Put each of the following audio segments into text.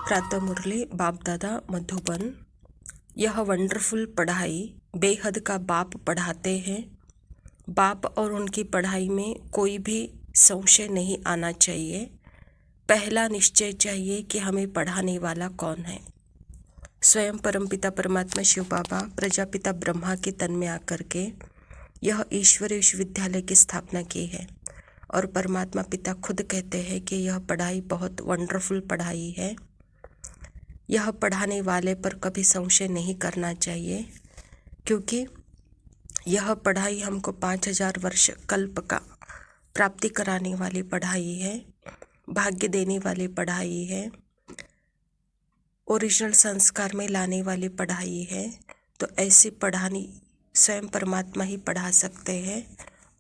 प्रातः मुरली बाप दादा मधुबन। यह वंडरफुल पढ़ाई बेहद का बाप पढ़ाते हैं। बाप और उनकी पढ़ाई में कोई भी संशय नहीं आना चाहिए। पहला निश्चय चाहिए कि हमें पढ़ाने वाला कौन है। स्वयं परमपिता परमात्मा शिव बाबा प्रजापिता ब्रह्मा के तन में आकर के यह ईश्वरीय विश्वविद्यालय की स्थापना की है और परमात्मा पिता खुद कहते हैं कि यह पढ़ाई बहुत वंडरफुल पढ़ाई है। यह पढ़ाने वाले पर कभी संशय नहीं करना चाहिए, क्योंकि यह पढ़ाई हमको 5000 वर्ष कल्प का प्राप्ति कराने वाली पढ़ाई है, भाग्य देने वाली पढ़ाई है, ओरिजिनल संस्कार में लाने वाली पढ़ाई है। तो ऐसी पढ़ानी स्वयं परमात्मा ही पढ़ा सकते हैं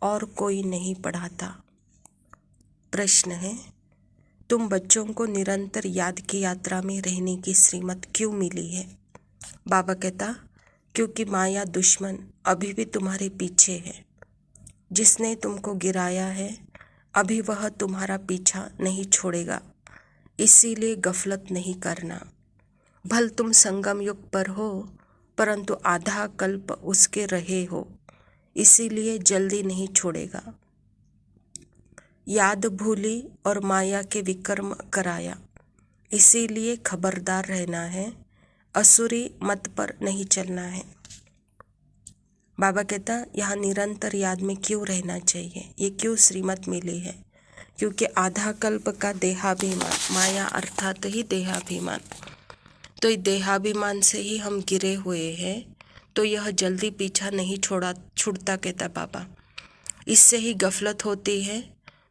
और कोई नहीं पढ़ाता। प्रश्न है, तुम बच्चों को निरंतर याद की यात्रा में रहने की श्रीमत क्यों मिली है? बाबा कहता, क्योंकि माया दुश्मन अभी भी तुम्हारे पीछे है। जिसने तुमको गिराया है अभी वह तुम्हारा पीछा नहीं छोड़ेगा, इसीलिए गफलत नहीं करना। भल तुम संगम युग पर हो, परंतु आधा कल्प उसके रहे हो, इसीलिए जल्दी नहीं छोड़ेगा। याद भूली और माया के विकर्म कराया, इसीलिए खबरदार रहना है, असुरी मत पर नहीं चलना है। बाबा कहता, यहाँ निरंतर याद में क्यों रहना चाहिए, ये क्यों श्रीमत मिली है? क्योंकि आधा कल्प का देहाभिमान, माया अर्थात ही देहाभिमान, तो इस देहाभिमान से ही हम गिरे हुए हैं। तो यह जल्दी पीछा नहीं छूटता कहता बाबा, इससे ही गफलत होती है।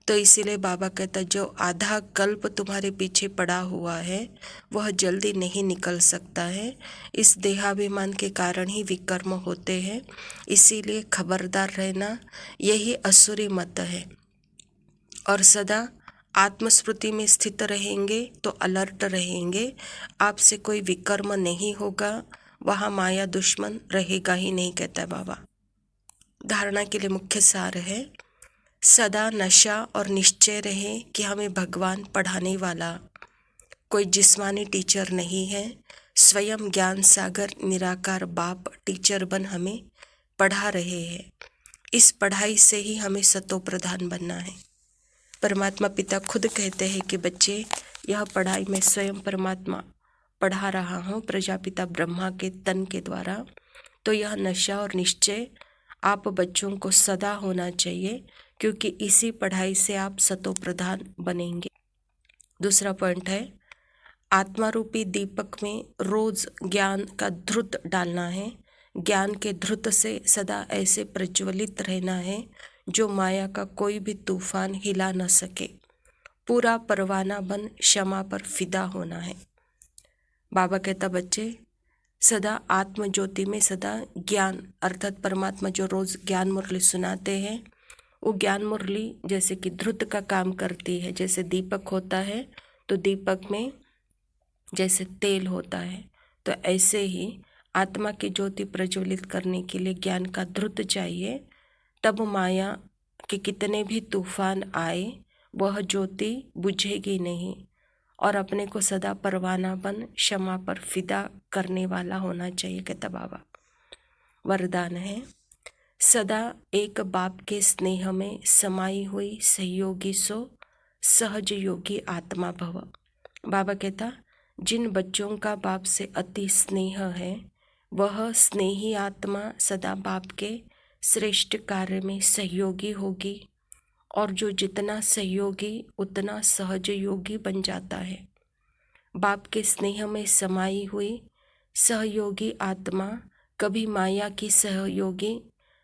तो इसीलिए बाबा कहता, जो आधा कल्प तुम्हारे पीछे पड़ा हुआ है वह जल्दी नहीं निकल सकता है। इस देहाभिमान के कारण ही विकर्म होते हैं, इसीलिए खबरदार रहना, यही असुरी मत है। और सदा आत्मस्मृति में स्थित रहेंगे तो अलर्ट रहेंगे, आपसे कोई विकर्म नहीं होगा, वहाँ माया दुश्मन रहेगा ही नहीं कहता बाबा। धारणा के लिए मुख्य सार है, सदा नशा और निश्चय रहे कि हमें भगवान पढ़ाने वाला कोई जिस्मानी टीचर नहीं है। स्वयं ज्ञान सागर निराकार बाप टीचर बन हमें पढ़ा रहे हैं। इस पढ़ाई से ही हमें सतो प्रधान बनना है। परमात्मा पिता खुद कहते हैं कि बच्चे, यह पढ़ाई मैं स्वयं परमात्मा पढ़ा रहा हूँ प्रजापिता ब्रह्मा के तन के द्वारा। तो यह नशा और निश्चय आप बच्चों को सदा होना चाहिए, क्योंकि इसी पढ़ाई से आप सतो प्रधान बनेंगे। दूसरा पॉइंट है, आत्मा रूपी दीपक में रोज ज्ञान का ध्रुत डालना है। ज्ञान के ध्रुत से सदा ऐसे प्रज्वलित रहना है जो माया का कोई भी तूफान हिला न सके। पूरा परवाना बन क्षमा पर फिदा होना है। बाबा कहता, बच्चे सदा आत्म ज्योति में सदा ज्ञान अर्थात परमात्मा जो रोज ज्ञान मुरली सुनाते हैं, वो ज्ञान मुरली जैसे कि ध्रुत का काम करती है। जैसे दीपक होता है तो दीपक में जैसे तेल होता है, तो ऐसे ही आत्मा की ज्योति प्रज्वलित करने के लिए ज्ञान का ध्रुत चाहिए। तब माया के कितने भी तूफान आए वह ज्योति बुझेगी नहीं, और अपने को सदा परवाना बन क्षमा पर फिदा करने वाला होना चाहिए कहता बाबा। वरदान है, सदा एक बाप के स्नेह में समाई हुई सहयोगी सो सहज योगी आत्मा भव। बाबा कहता, जिन बच्चों का बाप से अति स्नेह है वह स्नेही आत्मा सदा बाप के श्रेष्ठ कार्य में सहयोगी होगी, और जो जितना सहयोगी उतना सहज योगी बन जाता है। बाप के स्नेह में समाई हुई सहयोगी आत्मा कभी माया की सहयोगी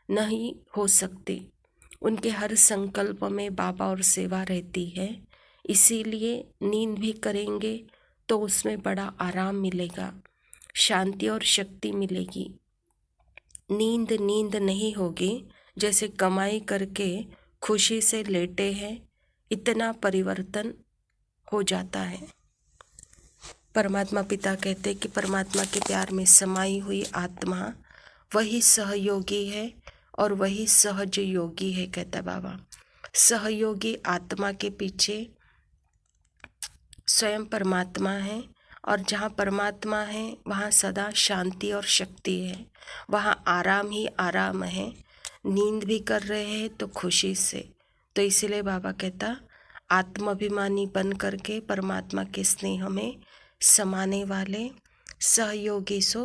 नहीं हो सकती। उनके हर संकल्प में बाबा और सेवा रहती है, इसीलिए नींद भी करेंगे तो उसमें बड़ा आराम मिलेगा, शांति और शक्ति मिलेगी। नींद नहीं होगी, जैसे कमाई करके खुशी से लेटे हैं, इतना परिवर्तन हो जाता है। परमात्मा पिता कहते कि परमात्मा के प्यार में समाई हुई आत्मा वही सहयोगी है और वही सहज योगी है कहता बाबा। सहयोगी आत्मा के पीछे स्वयं परमात्मा है और जहाँ परमात्मा है वहाँ सदा शांति और शक्ति है, वहाँ आराम ही आराम है। नींद भी कर रहे हैं तो खुशी से। तो इसीलिए बाबा कहता आत्माभिमानी बन करके परमात्मा के स्नेह में समाने वाले सहयोगी सो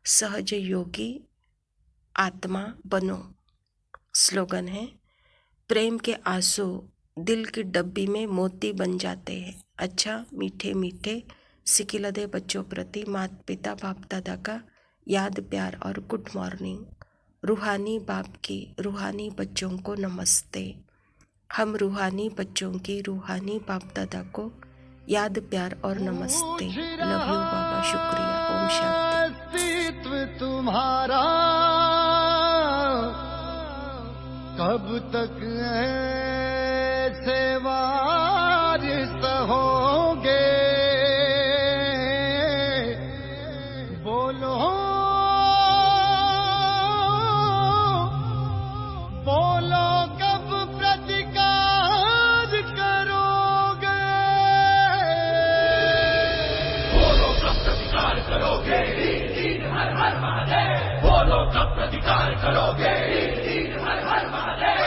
सहज योगी आत्मा बनो। स्लोगन है, प्रेम के आंसू दिल की डब्बी में मोती बन जाते हैं। अच्छा मीठे मीठे सिकिलदे बच्चों प्रति माता पिता बाप दादा का याद प्यार और गुड मॉर्निंग। रूहानी बाप की रूहानी बच्चों को नमस्ते। हम रूहानी बच्चों की रूहानी बाप दादा को याद प्यार और नमस्ते। लव यू बाबा, शुक्रिया। ओम शांति। अस्तित्व तुम्हारा कब तक ऐसे वारिस होगे, बोलो बोलो कब प्रतिकार करोगे, बोलो कब प्रतिकार करोगे, हर हर महादेव। बोलो कब प्रतिकार करोगे, हर हर महादेव।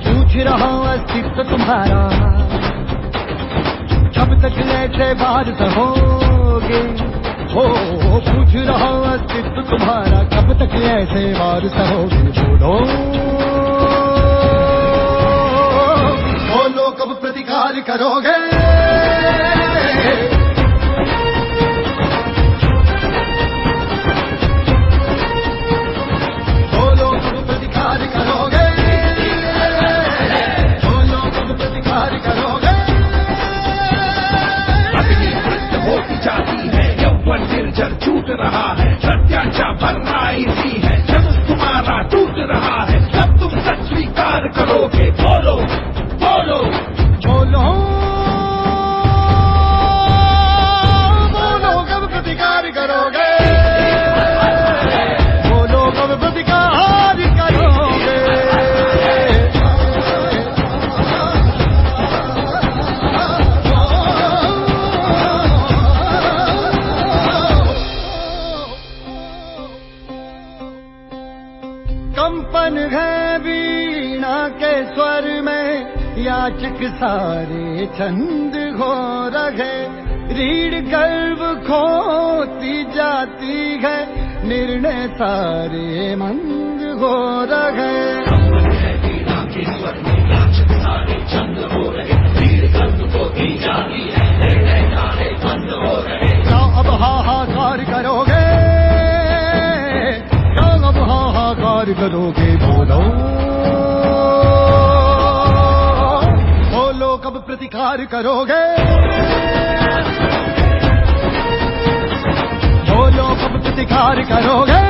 पूछ रहा हूँ अस्तित्व तुम्हारा कब तक ऐसे बार सहोगे, हो पूछ रहा हूँ अस्तित्व तुम्हारा कब तक ऐसे बार सहोगे, बोलो बोलो कब प्रतिकार करोगे, बोलो कब प्रतिकार करोगे, बोलो कब प्रतिकार करोगे। अग्नि वृद्ध होती जाती है, यौवन निर्जर छूट रहा है, प्रत्याशा भरना इसी है, धनुष तुम्हारा टूट रहा है। कब तुम सच स्वीकार करोगे, बोलो बोलो बोलो बोलो कब प्रतिकार करोगे, बोलो कब प्रतिकार करोगे। कंपन है वीणा के स्वर में, याचक सारे छंद हो रहे, रीढ़ गर्भ खोती जाती है, निर्णय सारे मंद हो रहे। क्या अब हाहाकार करोगे, क्या अब हाहाकार करोगे, बोलो बोलो कब प्रतिकार करोगे, बोलो कब प्रतिकार करोगे।